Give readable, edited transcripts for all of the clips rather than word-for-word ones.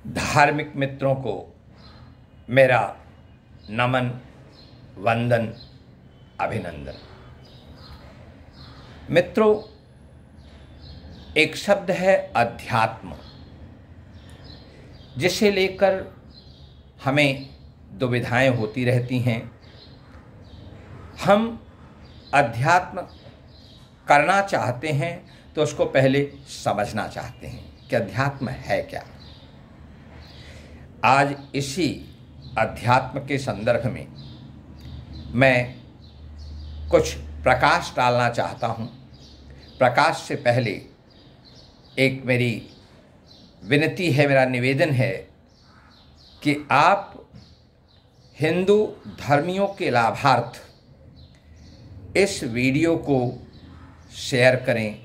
धार्मिक मित्रों को मेरा नमन, वंदन, अभिनंदन। मित्रों, एक शब्द है अध्यात्म, जिसे लेकर हमें दुविधाएं होती रहती हैं। हम अध्यात्म करना चाहते हैं तो उसको पहले समझना चाहते हैं कि अध्यात्म है क्या। आज इसी अध्यात्म के संदर्भ में मैं कुछ प्रकाश डालना चाहता हूँ। प्रकाश से पहले एक मेरी विनती है, मेरा निवेदन है कि आप हिंदू धर्मियों के लाभार्थ इस वीडियो को शेयर करें,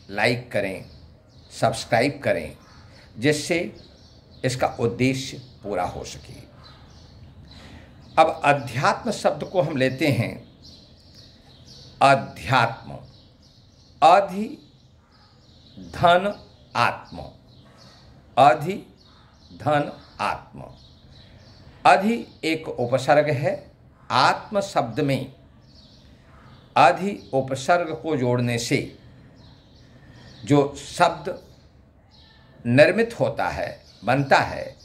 लाइक करें, सब्सक्राइब करें, जिससे इसका उद्देश्य पूरा हो सके। अब अध्यात्म शब्द को हम लेते हैं। अध्यात्म, अधि धन आत्म, अधि धन आत्म। अधि एक उपसर्ग है। आत्म शब्द में अधि उपसर्ग को जोड़ने से जो शब्द निर्मित होता है, बनता है,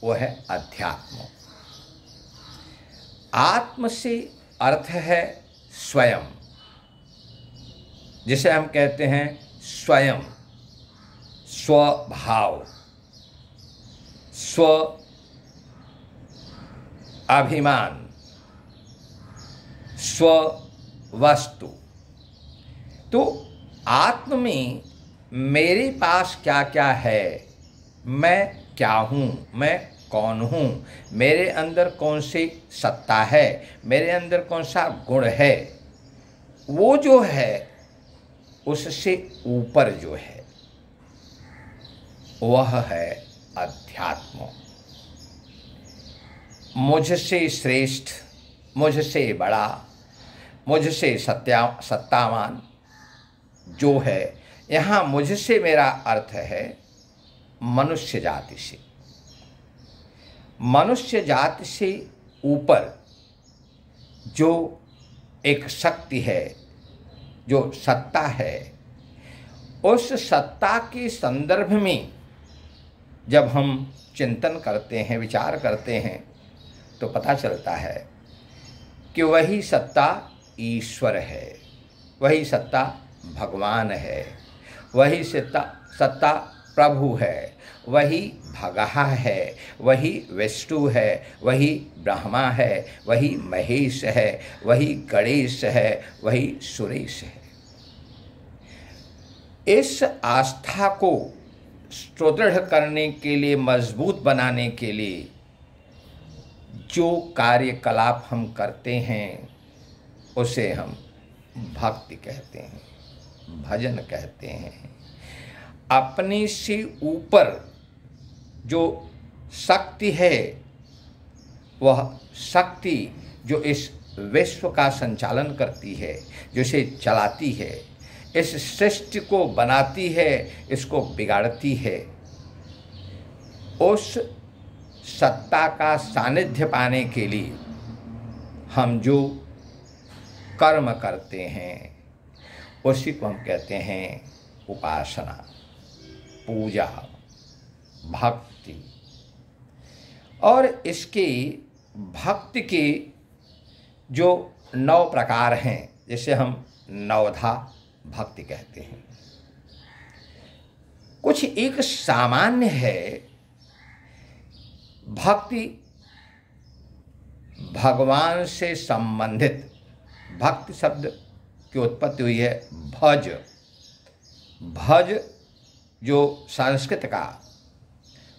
वो है अध्यात्म। आत्म से अर्थ है स्वयं, जिसे हम कहते हैं स्वयं, स्वभाव, स्व अभिमान, स्व वस्तु। तो आत्म में मेरे पास क्या क्या है, मैं क्या हूँ, मैं कौन हूँ, मेरे अंदर कौन सी सत्ता है, मेरे अंदर कौन सा गुण है, वो जो है उससे ऊपर जो है वह है अध्यात्म। मुझसे श्रेष्ठ, मुझसे बड़ा, मुझसे सत्तावान जो है, यहाँ मुझसे मेरा अर्थ है मनुष्य जाति से। मनुष्य जाति से ऊपर जो एक शक्ति है, जो सत्ता है, उस सत्ता के संदर्भ में जब हम चिंतन करते हैं, विचार करते हैं, तो पता चलता है कि वही सत्ता ईश्वर है, वही सत्ता भगवान है, वही सत्ता प्रभु है, वही भगहा है, वही विष्णु है, वही ब्रह्मा है, वही महेश है, वही गणेश है, वही सुरेश है। इस आस्था को सुदृढ़ करने के लिए, मजबूत बनाने के लिए जो कार्यकलाप हम करते हैं उसे हम भक्ति कहते हैं, भजन कहते हैं। अपने से ऊपर जो शक्ति है, वह शक्ति जो इस विश्व का संचालन करती है, जो इसे चलाती है, इस सृष्टि को बनाती है, इसको बिगाड़ती है, उस सत्ता का सानिध्य पाने के लिए हम जो कर्म करते हैं उसी को हम कहते हैं उपासना, पूजा, भक्ति। और इसके भक्ति के जो 9 प्रकार हैं, जिसे हम नवधा भक्ति कहते हैं। कुछ एक सामान्य है भक्ति, भगवान से संबंधित। भक्ति शब्द की उत्पत्ति हुई है भज। भज जो संस्कृत का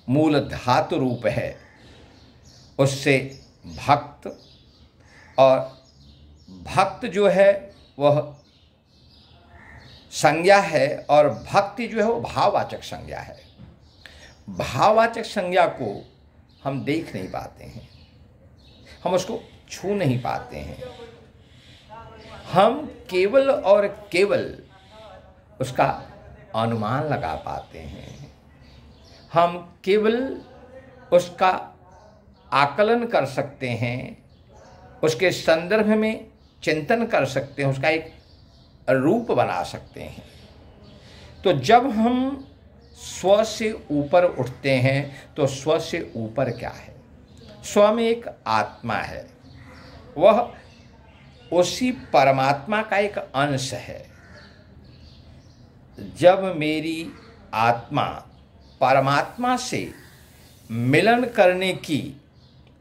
मूल धातु रूप है, उससे भक्त, और भक्त जो है वह संज्ञा है, और भक्ति जो है वो भाववाचक संज्ञा है। भाववाचक संज्ञा को हम देख नहीं पाते हैं, हम उसको छू नहीं पाते हैं, हम केवल और केवल उसका अनुमान लगा पाते हैं। हम केवल उसका आकलन कर सकते हैं, उसके संदर्भ में चिंतन कर सकते हैं, उसका एक रूप बना सकते हैं। तो जब हम स्व से ऊपर उठते हैं तो स्व से ऊपर क्या है? स्व में एक आत्मा है, वह उसी परमात्मा का एक अंश है। जब मेरी आत्मा परमात्मा से मिलन करने की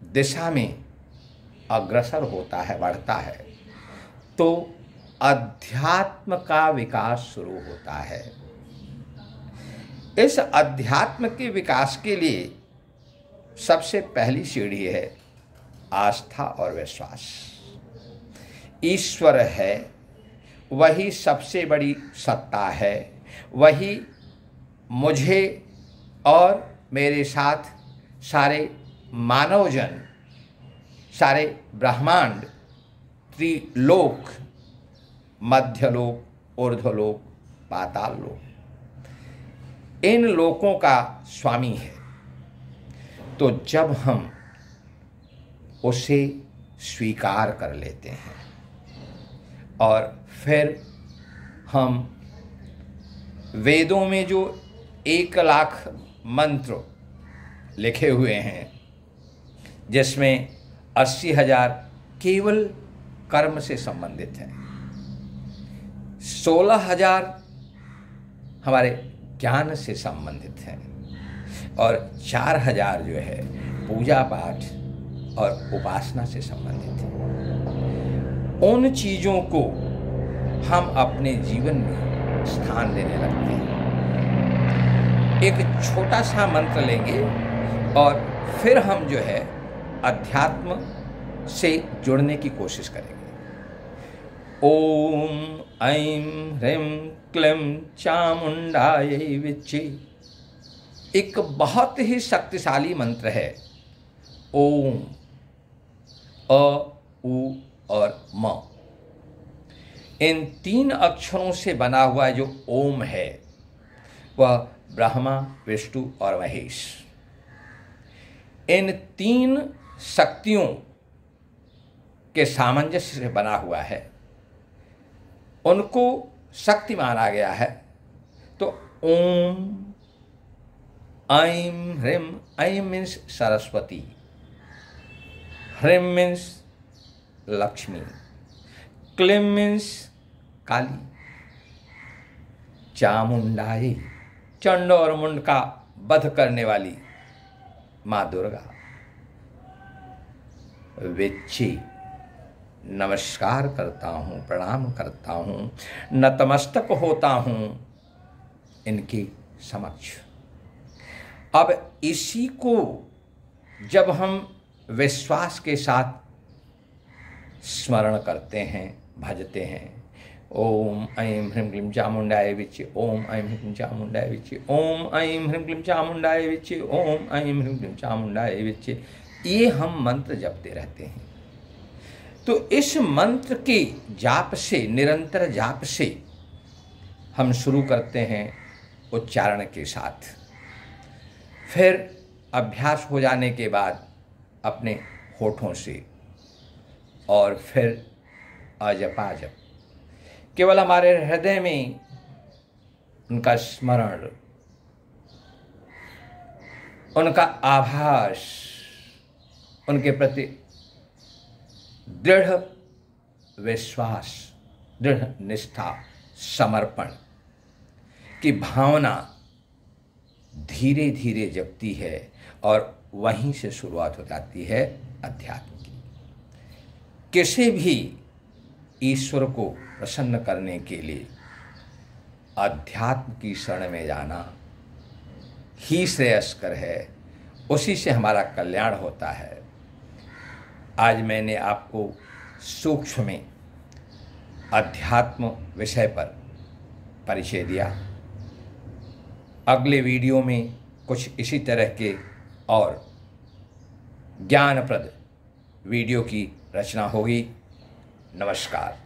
दिशा में अग्रसर होता है, बढ़ता है, तो अध्यात्म का विकास शुरू होता है। इस अध्यात्म के विकास के लिए सबसे पहली सीढ़ी है आस्था और विश्वास। ईश्वर है, वही सबसे बड़ी सत्ता है, वही मुझे और मेरे साथ सारे मानवजन, सारे ब्रह्मांड, त्रिलोक, मध्यलोक, ऊर्ध्वलोक, पाताल लोक, इन लोकों का स्वामी है। तो जब हम उसे स्वीकार कर लेते हैं और फिर हम वेदों में जो 1,00,000 मंत्र लिखे हुए हैं, जिसमें 80,000 केवल कर्म से संबंधित हैं, 16,000 हमारे ज्ञान से संबंधित हैं और 4,000 जो है पूजा पाठ और उपासना से संबंधित है। उन चीज़ों को हम अपने जीवन में स्थान देने लगते हैं। एक छोटा सा मंत्र लेंगे और फिर हम जो है अध्यात्म से जुड़ने की कोशिश करेंगे। ओम ऐं ह्रीं क्लीं चामुंडायै विच्चे एक बहुत ही शक्तिशाली मंत्र है। ओम, अ, उ और म, इन 3 अक्षरों से बना हुआ जो ओम है वह ब्रह्मा, विष्णु और महेश, इन 3 शक्तियों के सामंजस्य से बना हुआ है। उनको शक्ति माना गया है। तो ओम, ऐं ह्रीं, ऐं मीन्स सरस्वती, ह्रीं मीन्स लक्ष्मी, क्लीं मीन्स काली, चामुंडाई चंड और मुंड का वध करने वाली माँ दुर्गा, विच्ची नमस्कार करता हूँ, प्रणाम करता हूँ, नतमस्तक होता हूँ इनके समक्ष। अब इसी को जब हम विश्वास के साथ स्मरण करते हैं, भजते हैं, ओम ऐं ह्रीं क्लीं चामुंडाय विच्चे, ओम ऐं ह्रीं क्लीं चामुंडाय विच्चे, ओम ऐं ह्रीं क्लीं चामुंडाय विच्चे, ओम ऐं ह्रीं क्लीं चामुंडाय विच्चे, ये हम मंत्र जपते रहते हैं। तो इस मंत्र के जाप से, निरंतर जाप से हम शुरू करते हैं उच्चारण के साथ। फिर अभ्यास हो जाने के बाद अपने होठों से, और फिर अजपाजप, केवल हमारे हृदय में उनका स्मरण, उनका आभास, उनके प्रति दृढ़ विश्वास, दृढ़ निष्ठा, समर्पण की भावना धीरे धीरे जगती है और वहीं से शुरुआत हो जाती है अध्यात्म की। किसी भी ईश्वर को प्रसन्न करने के लिए अध्यात्म की शरण में जाना ही श्रेयस्कर है, उसी से हमारा कल्याण होता है। आज मैंने आपको सूक्ष्म में अध्यात्म विषय पर परिचय दिया। अगले वीडियो में कुछ इसी तरह के और ज्ञानप्रद वीडियो की रचना होगी। नमस्कार।